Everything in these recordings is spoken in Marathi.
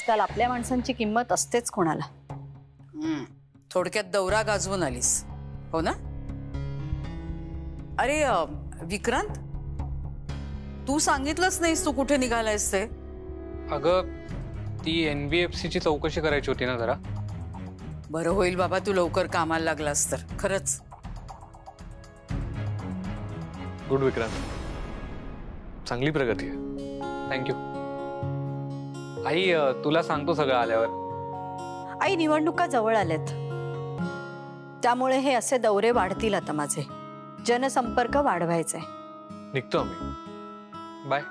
आजकाल आपल्या माणसांची किंमत असतेच कोणाला. थोडक्यात दौरा गाजवून आलीस हो ना. अरे विक्रांत, तू सांगितलंच नाहीस तू कुठे निघालायस ते. अगं ती NBFC ची चौकशी करायची होती ना जरा. बरं होईल बाबा तू लवकर कामाला लागलास तर. खरंच गुड विक्रांत, चांगली प्रगती आहे. थँक्यू आई. तुला सांगतो सगळं आल्यावर. आई निवडणुका जवळ आल्यात, त्यामुळे हे असे दौरे वाढतील आता. माझे जनसंपर्क वाढवायचे. निघतो आम्ही. बाय.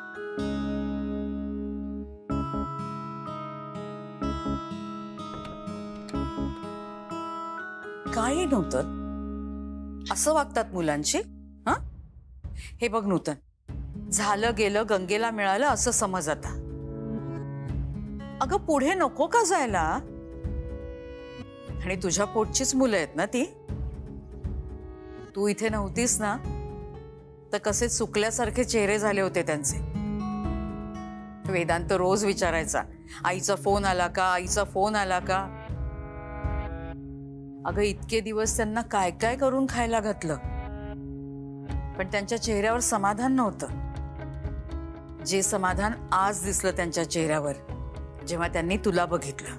काही नव्हतं असं वागतात मुलांची. हा हे बघ नूतन, झालं गेलं गंगेला मिळालं असं समज आता. अगं पुढे नको का जायला. आणि तुझ्या पोटचीच मुलं आहेत ना ती. तू इथे नव्हतीस ना तर कसे चुकल्यासारखे चेहरे झाले होते त्यांचे. वेदांत रोज विचारायचा, आईचा फोन आला का, आईचा फोन आला का. अगं इतके दिवस त्यांना काय काय करून खायला घातलं, पण त्यांच्या चेहऱ्यावर समाधान नव्हतं. जे समाधान आज दिसलं त्यांच्या चेहऱ्यावर जेव्हा त्यांनी तुला बघितलं.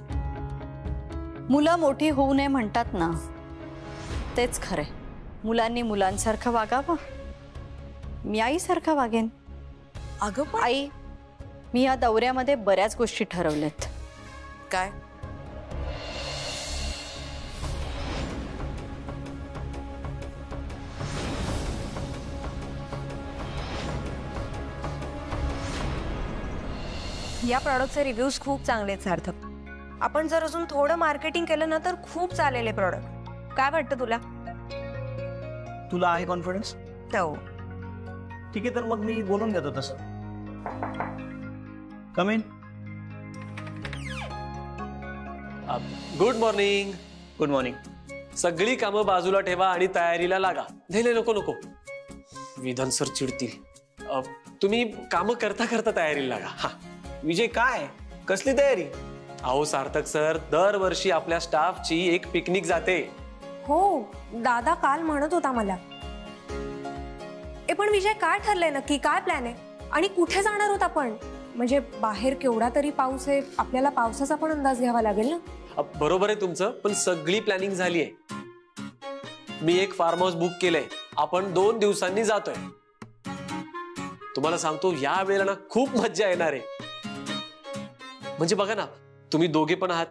मुलं मोठी होऊ नये म्हणतात ना, तेच खरे. मुलांनी मुलांसारखं वागावं. मी आईसारखं वागेन. अगं पण आई, मी या दौऱ्यामध्ये बऱ्याच गोष्टी ठरवल्यात. काय. या प्रॉडक्टचे रिव्ह्यूज खूप चांगले आहेत सार्थक. आपण जर अजून थोडं मार्केटिंग केलं ना तर खूप चालेले प्रॉडक्ट. काय वाटतं तुला. तुला आहे कॉन्फिडन्स. हो ठीक आहे, तर मग मी बोलून घेतो तसं. Come in. Good morning. Good morning. सगळी कामं बाजूला ठेवा आणि तयारीला लागा. नाही नको नको, विधान सर चिडतील. तुम्ही कामं करता करता तयारीला लागा. हा विजय, काय कसली तयारी. अहो सार्थक सर, दरवर्षी आपल्या स्टाफची एक पिकनिक जाते. हो, दादा काल म्हणत होता मला. पण विजय काय ठरलंय नक्की, काय प्लॅन आहे आणि कुठे जाणार आहोत आपण. म्हणजे बाहेर केवढा तरी पाऊस आहे, आपल्याला पावसाचा पण अंदाज घ्यावा लागेल ना. बरोबर आहे तुमचं, पण सगळी प्लॅनिंग झाली आहे. मी एक फार्म हाऊस बुक केलंय. आपण 2 दिवसांनी जातोय. तुम्हाला सांगतो या वेळेला ना खूप मज्जा येणार आहे. म्हणजे बघा ना, तुम्ही दोघे पण आहात,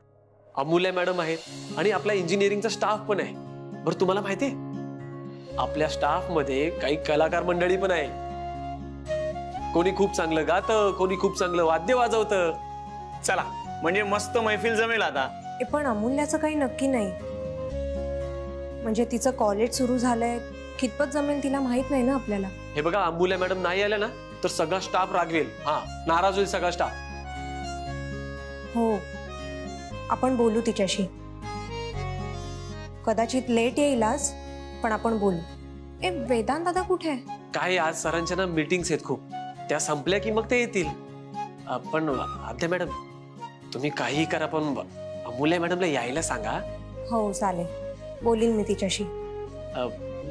अमूल्य मॅडम आहेत आणि आपला इंजिनिअरिंगचा स्टाफ पण आहे. बरं तुम्हाला माहितीये आपल्या स्टाफ मध्ये काही कलाकार मंडळी पण आहे. कोणी खूप चांगलं गातं, कोणी खूप चांगलं वाद्य वाजवतं. चला, म्हणजे मस्त मैफिल जमेल आता. पण अमूल्याचं काही नक्की नाही. म्हणजे तिचं कॉलेज सुरू झालंय, कितपत जमेल तिला माहित नाही ना आपल्याला. हे बघा, अमूल्य मॅडम नाही आल्या ना तर सगळा स्टाफ रागवेल. हा, नाराज होईल सगळा स्टाफ. हो, आपण बोलू तिच्याशी. कदाचित लेट येईल आज, पण आपण बोलू. वेदांत दादा कुठे आहे. काय आज सरांच्या ना मीटिंग्स आहेत खूप, त्या संपल्या की मग ते येतील. पण आद्या मॅडम, तुम्ही काही करा पण अमूल्य मॅडमला यायला सांगा. हो चालेल, बोलीन मी तिच्याशी.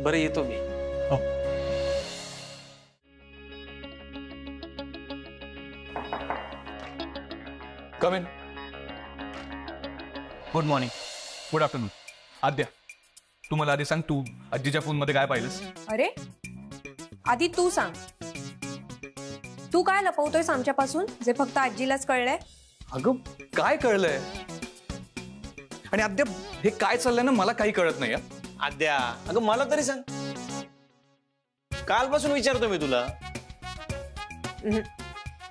बरं येतो मी. हो. Come in. Good morning. Good afternoon. Aadya, तू मला आधी सांग, तू आजीच्या फोन मध्ये काय पाहिलंस. अरे आधी तू सांग, तू काय लपवतोयस आमच्यापासून जे फक्त आजीलाच कळलंय. अगं काय कळलंय. आणि आद्या हे काय चाललंय ना मला काही कळत नाही. आद्या, अगं मला तरी सांग. कालपासून विचारतो मी तुला.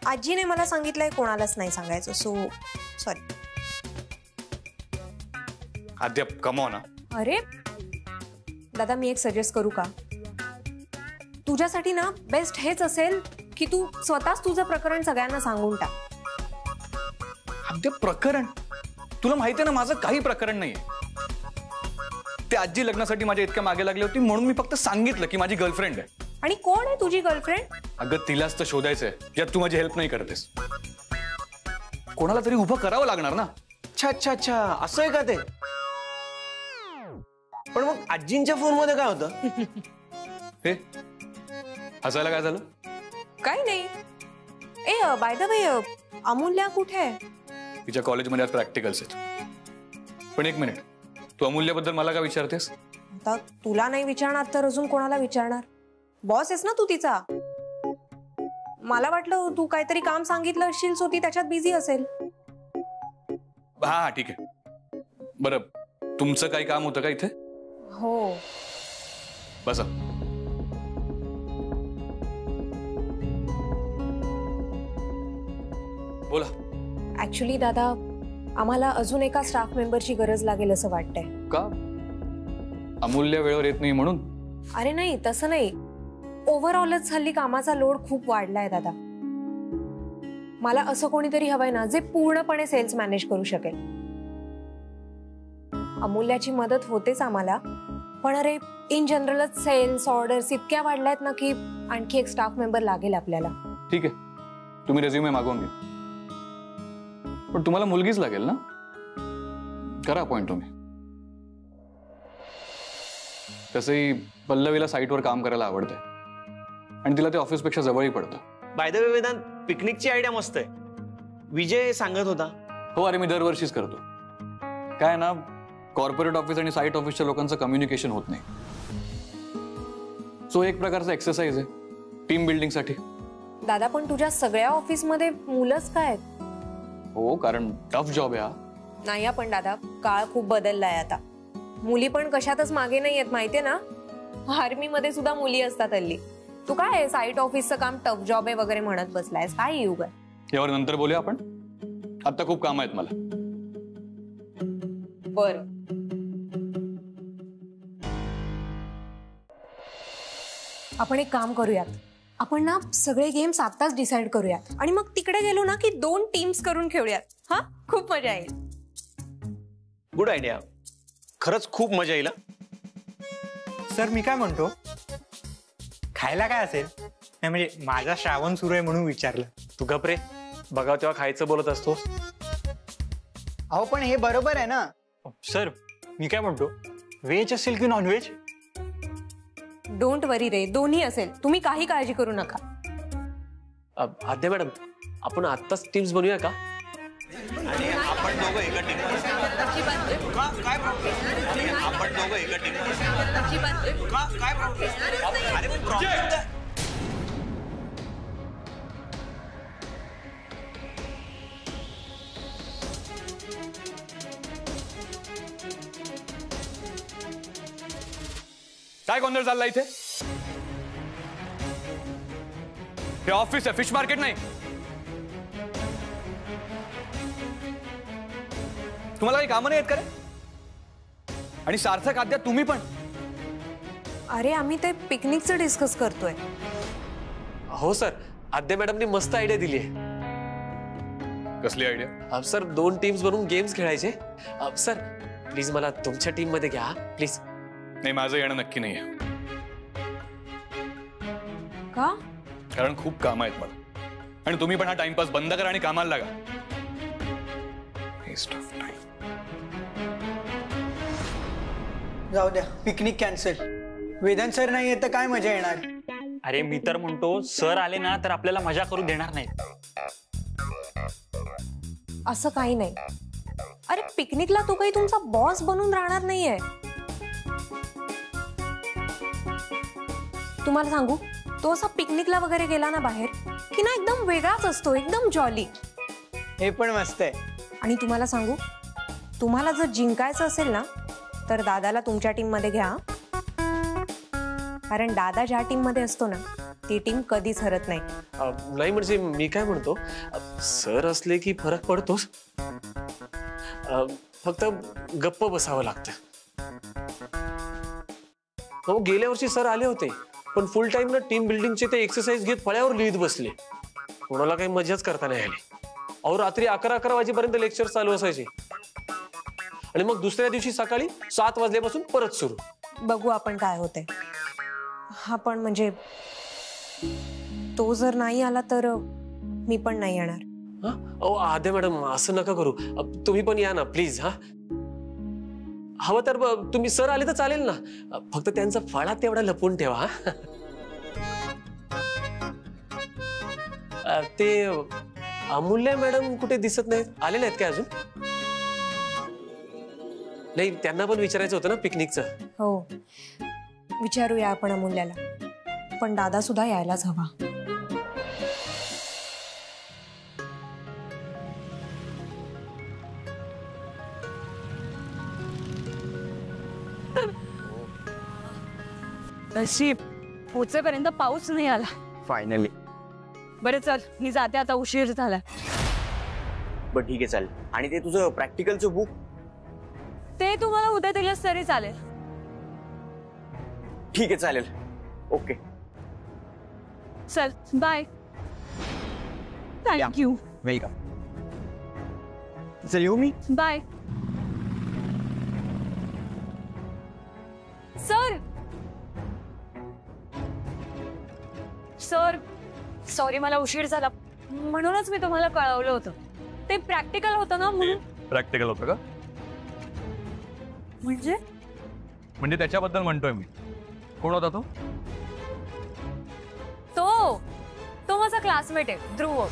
आजीने मला सांगितलंय कोणालाच नाही सांगायचं, so sorry. Aadya come on. अरे दादा, मी एक सजेस्ट करू का. तुझ्यासाठी ना बेस्ट हेच असेल की तू स्वतःच तुझं प्रकरण सगळ्यांना सांगून टाक. आद्या प्रकरण, तुला माहिती आहे ना माझं काही प्रकरण नाहीये. ते आजी लग्नासाठी माझ्या इतक्या मागे लागली होती म्हणून मी फक्त सांगितलं की माझी गर्लफ्रेंड आहे. आणि कोण आहे तुझी गर्लफ्रेंड. अगं तिलाच तर शोधायचंय, यात तू माझी हेल्प नाही करतेस. कोणाला तरी उभं करावं लागणार ना. अच्छा अच्छा अच्छा, असं आहे का ते? पण मग आजींच्या फोन मध्ये काय होतं? हे हसायला काय झालं? काही नाही. ए बाय द वे, अमूल्या कुठे आहे? तिच्या कॉलेजमध्ये आज प्रॅक्टिकल्स आहेत. पण एक मिनिट, तू अमूल्याबद्दल मला काय विचारतेस? आता तुला नाही विचारणार तर अजून कोणाला विचारणार? बॉस आहेस ना तू तिचा. मला वाटलं तू काहीतरी काम सांगितलं असशील सो ती त्याच्यात बिझी असेल. हा ठीक आहे. बरं, तुमचं काही काम होतं का इथे? हो. बसा. बोला. ऍक्च्युली दादा, आम्हाला अजून एका स्टाफ मेंबरची गरज लागेल असं वाटतंय. का? अमूल्य वेळेवर येत नाही म्हणून? अरे नाही, तसं नाही. ओव्हरऑलच हल्ली कामाचा लोड खूप वाढलाय दादा. मला असं कोणीतरी हवंय ना जे पूर्णपणे सेल्स मॅनेज करू शकेल. अमूल्याची मदत होतेच आम्हाला, पण अरे इन जनरलच सेल्स ऑर्डर्स इतक्या वाढल्यात ना की आणखी एक स्टाफ मेंबर लागेल आपल्याला. ठीक आहे, तुम्ही रेझ्युमे मागवून घ्या. पण तुम्हाला मुलगीच लागेल ना? करा अपॉइंट तुम्ही. तसंही पल्लवीला साईटवर काम करायला आवडतंय आणि तिला ते ऑफिसपेक्षा जवळही पडतं. बाय द वे वेदांत, पिकनिकची आयडिया मस्त आहे. विजय सांगत होता. हो, अरे मी दरवर्षीच करतो. काय ना, कॉर्पोरेट ऑफिस आणि साईट ऑफिसच्या लोकांचं कम्युनिकेशन होत नाही. सो एक प्रकारचा एक्सरसाइज आहे टीम बिल्डिंगसाठी. दादा, पण तुझ्या सगळ्या ऑफिसमध्ये मुलंच काय आहेत? हो, कारण टफ जॉब आहे हा. नाही पण दादा, काळ खूप बदललाय आता. मुली पण कशातच मागे नाही आहेत माहितीये ना. आर्मीमध्ये सुद्धा मुली असतात हल्ली. तू काय साईट ऑफिसचं काम टफ जॉब आहे वगैरे म्हणत बसलायस? काय युग आहे? यावर नंतर बोलूया आपण. आता खूप काम आहेत मला. बर. आपण एक काम करूयात. आपण ना सगळे गेम्स आताच डिसाइड करूयात आणि मग तिकडे गेलो ना की 2 टीम्स करून खेळूयात. हा, खूप मजा येईल. Good idea. खरंच खूप मजा येईल. सर, मी काय म्हणतो, खायला काय असेल? नाही म्हणजे माझा श्रावण सुरू आहे म्हणून विचारलं. तू गप्रे, बघा तेव्हा खायचं बोलत असतोस. अहो पण हे बरोबर आहे ना. सर, मी काय म्हणतो, व्हेज असेल की नॉन व्हेज? डोंट वरी रे, दोन्ही असेल. तुम्ही काही काळजी करू नका. आद्या मॅडम, आपण आत्ताच टीम्स बनवूया का? आणि आपण दोघं एका टीम. काय प्रॉब्लेम? आपण दोघं एका टीम. काय प्रॉब्लेम? अरे पण प्रॉब्लेम काय? काय गोंधळ चालला इथे? हे ऑफिस आहे, फिश मार्केट नाही. तुम्हाला काही कामं नाही आहेत का रे? आणि सार्थक आद्या तुम्ही पण? अरे आम्ही ते पिकनिकचं डिस्कस करतोय. हो सर, आद्या मॅडमनी मस्त आयडिया दिली आहे. कसली आयडिया? सर, 2 टीम्स बनवून गेम्स खेळायचे. सर प्लीज मला तुमच्या टीम मध्ये घ्या प्लीज. नाही, माझं येणं नक्की नाहीये. का? कारण खूप काम आहेत मला. आणि तुम्ही पण हा टाइमपास बंद करा आणि कामाला लागा. Waste of time. जाऊ द्या, पिकनिक कॅन्सल. वेदांत सर नाही येत तर काय मजा येणार? अरे मी तर म्हणतो, सर आले ना तर आपल्याला मजा करू देणार नाही. असं काही नाही. अरे पिकनिकला तो काही तुमचा बॉस बनून राहणार नाहीये. तुम्हाला सांगू, तो असा पिकनिकला वगैरे गेला ना बाहेर की ना एकदम वेगळाच असतो, एकदम जॉली. हे पण मस्त आहे. आणि तुम्हाला सांगू, तुम्हाला जर जिंकायचं असेल ना तर दादाला तुमच्या टीम मध्ये घ्या. कारण दादा ज्या टीम मध्ये असतो ना ती टीम कधीच हरत नाही. नाही म्हणजे मी काय म्हणतो, सर असले की फरक पडतोच. फक्त गप्प बसावं लागतं. हो, गेल्या वर्षी सर आले होते पण फुल टाइम ना टीम बिल्डिंगचे ते एक्सरसाइज घेत फळ्यावर लिहित बसले. कोणाला काही मजाच करता नाही आली. अहो, रात्री 11 वाजेपर्यंत लेक्चर चालू असायचे आणि मग दुसऱ्या दिवशी सकाळी 7 वाजल्यापासून परत सुरू. बघू आपण काय होते. हा पण म्हणजे तो जर नाही आला तर मी पण नाही येणार. हा ओ आद्या मॅडम असं नका करू. तुम्ही पण या ना प्लीज. हा हवं तर तुम्ही सर आले तर चालेल ना. फक्त त्यांचा फळा तेवढा लपून ठेवा. ते अमूल्य मॅडम कुठे दिसत नाहीत, आले नाहीत काय अजून? नाही त्यांना पण विचारायचं होतं ना पिकनिकचं. हो विचारूया आपण अमूल्याला, पण दादा सुद्धा यायलाच हवा. नशीब पोचेपर्यंत पाऊस नाही आला. फायनली. बरं चल मी जाते आता, उशीर झाला. बरं ठीक आहे चालेल. आणि ते तुझं प्रॅक्टिकलचं बुक ते तुम्हाला उद्या दिलंस तरी चालेल. ठीक आहे चालेल. ओके चल बाय. थँक्यू. वेलकम. चल येऊ मी. बाय. सर सर सॉरी मला उशीर झाला, म्हणूनच मी तुम्हाला कळवलं होतं. ते प्रॅक्टिकल होतं ना म्हणून. प्रॅक्टिकल होतं का? म्हणजे त्याच्याबद्दल म्हणतोय मी. कोण होता तो? तो माझा क्लासमेट आहे ध्रुव.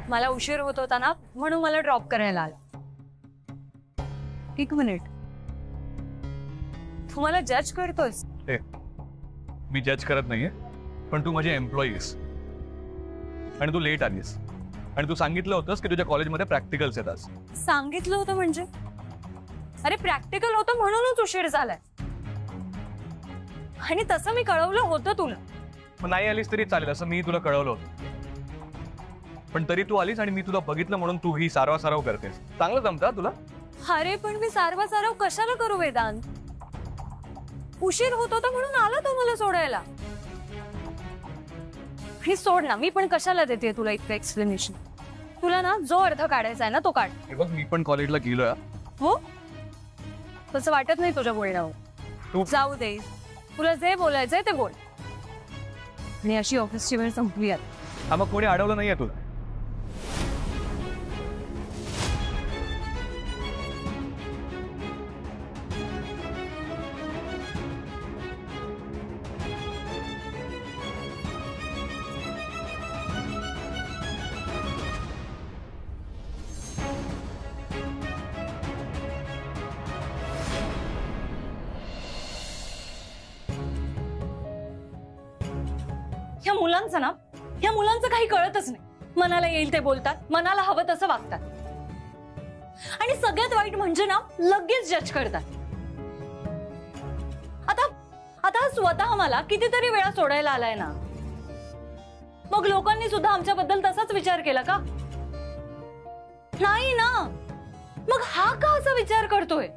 मला उशीर होत होता ना म्हणून मला ड्रॉप करायला आला. एक मिनिट, तू मला जज करतोस? मी जज करत नाहीये, पण तू माझी एम्प्लॉई आहेस आणि तू लेट आलीस आणि तू सांगितलं होतंस की तुझ्या कॉलेजमध्ये प्रॅक्टिकल्स येतात. सांगितलं होतं म्हणजे? अरे प्रॅक्टिकल होतं म्हणूनच उशीर झालाय, आणि तसं मी कळवलं होतं तुला. मग नाही आलीस तरी चालेल असं मी तुला कळवलं होतं, पण तरी तू आलीस आणि मी तुला बघितलं म्हणून तू ही सारवासारव करतेस. चांगलं जमतं तुला? अरे पण मी सारवासारव कशाला करू वेदांत? उशीर होत होता म्हणून आला तो मला सोडायला. ही सोड ना, मी पण कशाला देते तुला इतकं एक्सप्लेनेशन? तुला ना जो अर्थ काढायचा आहे ना तो काढ. हे बघ मी पण कॉलेजला गेलोय. हो तसं वाटत नाही तुझ्या बोलण्यावर. तू जाऊ दे, तुला जे बोलायचंय ते बोल. आणि अशी ऑफिसची वेळ संपली आता. हा मग कोणी अडवलं नाहीये तुला? ह्या मुलांचं काही कळतच नाही. मनाला येईल ते बोलतात, मनाला हवं तसं वागतात, आणि सगळ्यात वाईट म्हणजे ना लगेच जज करतात. आता स्वतः मला कितीतरी वेळा सोडायला आलाय ना, मग लोकांनी सुद्धा आमच्याबद्दल तसाच विचार केला का? नाही ना. मग हा का असा विचार करतोय?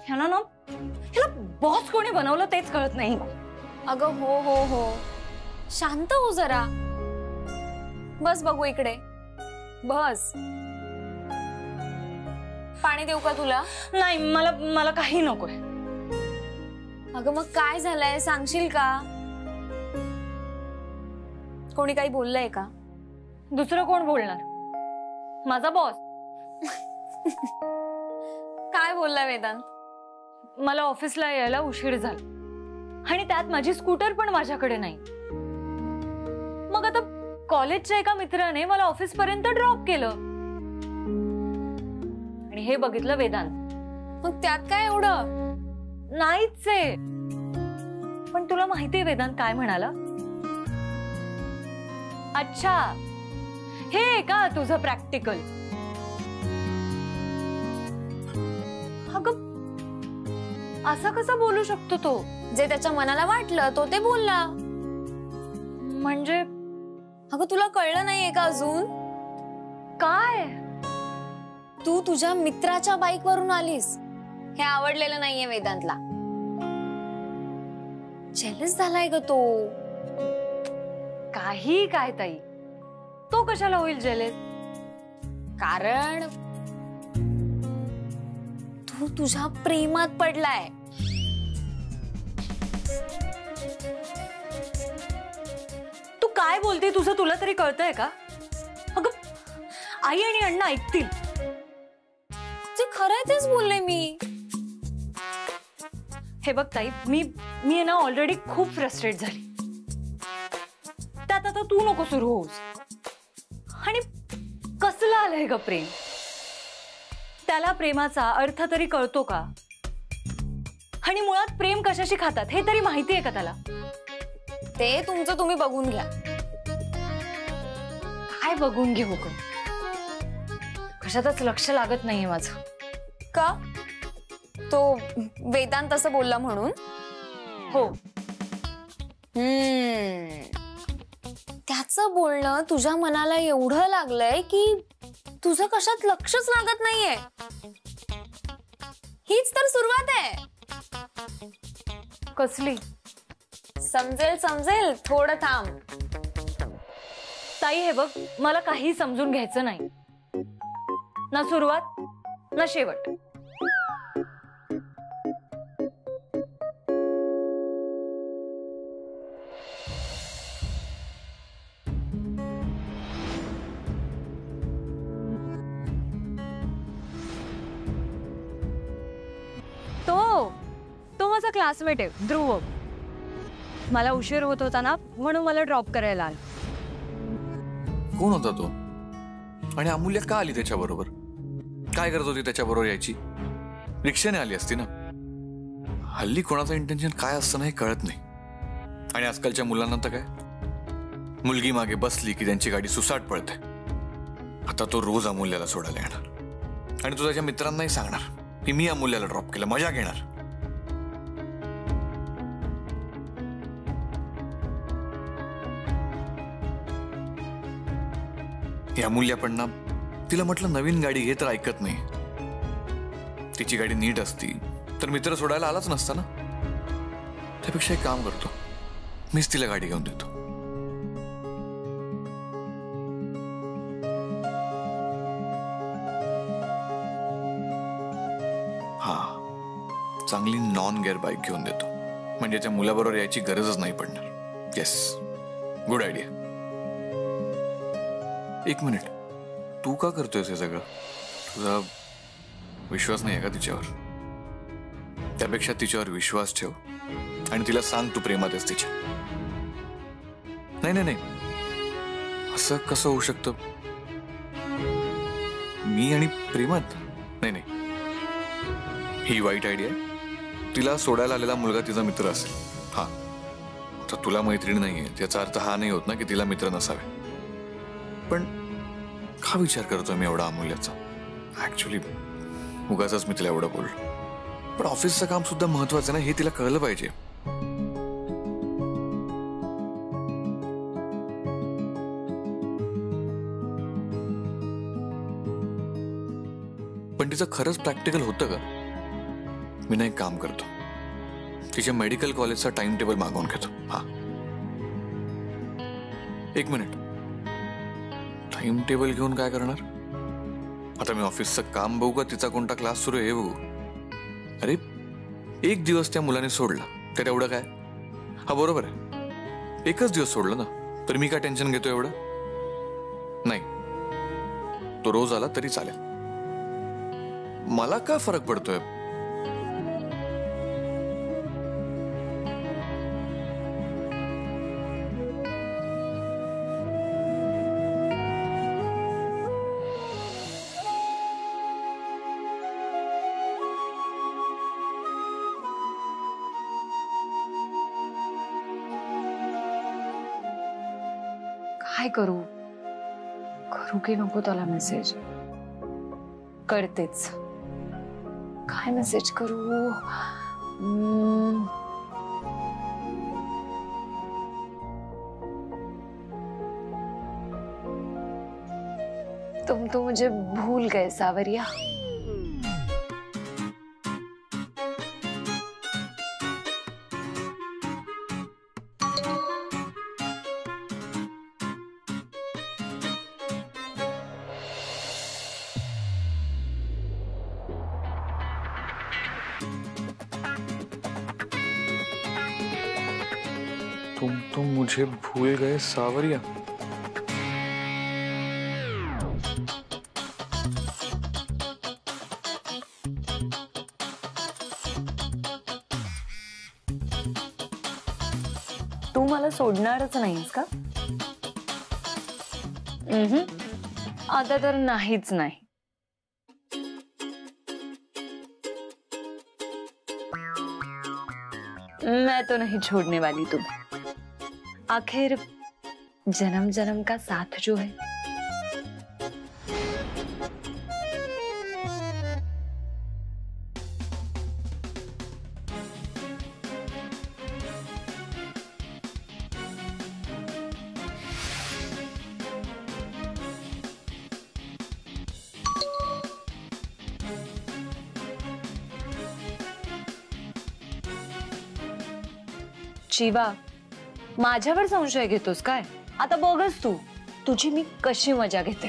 ह्याला बॉस कोणी बनवलं तेच कळत नाही. अगं हो हो हो, शांत हो जरा. बस बघू इकडे, बस. पाणी देऊ का तुला? नाही मला काही नकोय. अगं मग काय झालंय सांगशील का? कोणी काही बोललंय का? दुसरं कोण बोलणार? माझा बॉस. काय बोललाय वेदांत? मला ऑफिसला यायला उशीर झाला आणि त्यात माझी स्कूटर पण माझ्याकडे नाही. मग आता कॉलेजच्या एका मित्राने मला ऑफिस पर्यंत ड्रॉप केलं आणि हे बघितलं वेदांत. मग त्यात काय एवढं? नाहीच आहे. पण तुला माहितीये वेदांत काय म्हणाला? अच्छा हे का तुझं प्रॅक्टिकल? अगं असं कसं बोलू शकतो तो? जे त्याच्या मनाला वाटलं तो ते बोलला. म्हणजे अगं तुला कळलं नाहीये का अजून? काय? तू तुझ्या मित्राच्या बाईक वरून आलीस हे आवडलेलं नाहीये वेदांतला. जेलस झालाय ग तो. काही काय ताई, तो कशाला होईल जेलस? कारण तू तुझ्या प्रेमात पडलाय. तू का काय बोलते तुझं तुला तरी कळतंय का? अगं आई आणि अण्णा ऐकतील. जे खरंय तेच बोलले मी. हे बघ ताई, मी ना ऑलरेडी खूप फ्रस्ट्रेट झाली. त्यात आता तू नको सुरू होऊस. आणि कसलं आलंय ग प्रेम? त्याला प्रेमाचा अर्थ तरी कळतो का? आणि मुळात प्रेम कशाशी खातात हे तरी माहितीये का त्याला? ते तुमचं तुम्ही बघून घ्या. काय बघून घेऊ ग? कशातच लक्ष लागत नाहीये माझं. का? तो वेदांत असं बोलला म्हणून? हो. त्याचं बोलणं तुझ्या मनाला एवढं लागलंय की तुझं कशात लक्षच लागत नाहीये. हीच तर सुरुवात आहे. कसली? समजेल समजेल, थोडं थांब. ताई हे बघ, मला काही समजून घ्यायचं नाही. ना सुरुवात ना शेवट. तो माझा क्लासमेट आहे ध्रुव. मला उशीर होत होता ना म्हणून मला ड्रॉप करायला आला. कोण होता तो आणि अमूल्य का आली त्याच्याबरोबर? काय करत होती त्याच्याबरोबर? यायची रिक्षाने आली असती ना. हल्ली कोणाचं इंटेन्शन काय असतं ना हे कळत नाही. आणि आजकालच्या मुलांना तर काय, मुलगी मागे बसली की त्यांची गाडी सुसाट पळते. आता तो रोज अमूल्याला सोडायला येणार आणि तू त्याच्या मित्रांनाही सांगणार की मी अमूल्याला ड्रॉप केलं, मजा घेणार. ही अमूल्या पण ना, तिला म्हटलं नवीन गाडी घे तर ऐकत नाही. तिची गाडी नीट असती तर मित्र सोडायला आलाच नसता ना. त्यापेक्षा एक काम करतो, मीच तिला गाडी घेऊन देतो. हा, चांगली नॉन गिअर बाईक घेऊन देतो, म्हणजे त्या मुलाबरोबर यायची गरजच नाही पडणार. Yes, good idea. एक मिनिट, तू का करतोयस हे सगळं? तुझा विश्वास नाही आहे का तिच्यावर? त्यापेक्षा तिच्यावर विश्वास ठेव आणि तिला सांग तू प्रेमात आहेस तिच्या. नाही नाही नाही, असं कसं होऊ शकतं? मी आणि प्रेमात? नाही नाही, ही वाईट आयडिया आहे. तिला सोडायला आलेला मुलगा तिचा मित्र असेल. हा, आता तुला मैत्रीण नाहीये त्याचा अर्थ हा नाही होत ना की तिला मित्र नसावे. पण का विचार करतोय मी एवढा अमूल्याचा? ऍक्च्युली उगाचच मी तिला एवढं बोललो. पण ऑफिसचं काम सुद्धा महत्वाचं ना, हे तिला कळलं पाहिजे. पण तिचं खरंच प्रॅक्टिकल होतं का? मी ना एक काम करतो, तिच्या मेडिकल कॉलेजचा टाइम टेबल मागवून घेतो. हा, एक मिनिट, टाइम टेबल घेऊन काय करणार? आता मी ऑफिसचं काम बघू का तिचा कोणता क्लास सुरू आहे हे बघू? अरे एक दिवस त्या मुलाने सोडला तर एवढं काय? हा बरोबर आहे, एकच दिवस सोडलं ना, तर मी काय टेन्शन घेतो एवढं? नाही, तो रोज आला तरी चालेल, मला का फरक पडतोय? काय करू? करू की नको त्याला मेसेज? करतेच. काय मेसेज करू? तुम तो मुझे भूल गए सावरिया. तुम तो मुझे भूल गए सावरिया। तू मला सोडणारच नाहीस का? आता तर नाहीच नाही. मैं तो नहीं छोड़ने वाली तुम्हें. आखिर जन्म जन्म का साथ जो है. शिवा, माझ्यावर संशय घेतोस काय? आता बघच तू, तुझी मी कशी मजा घेते.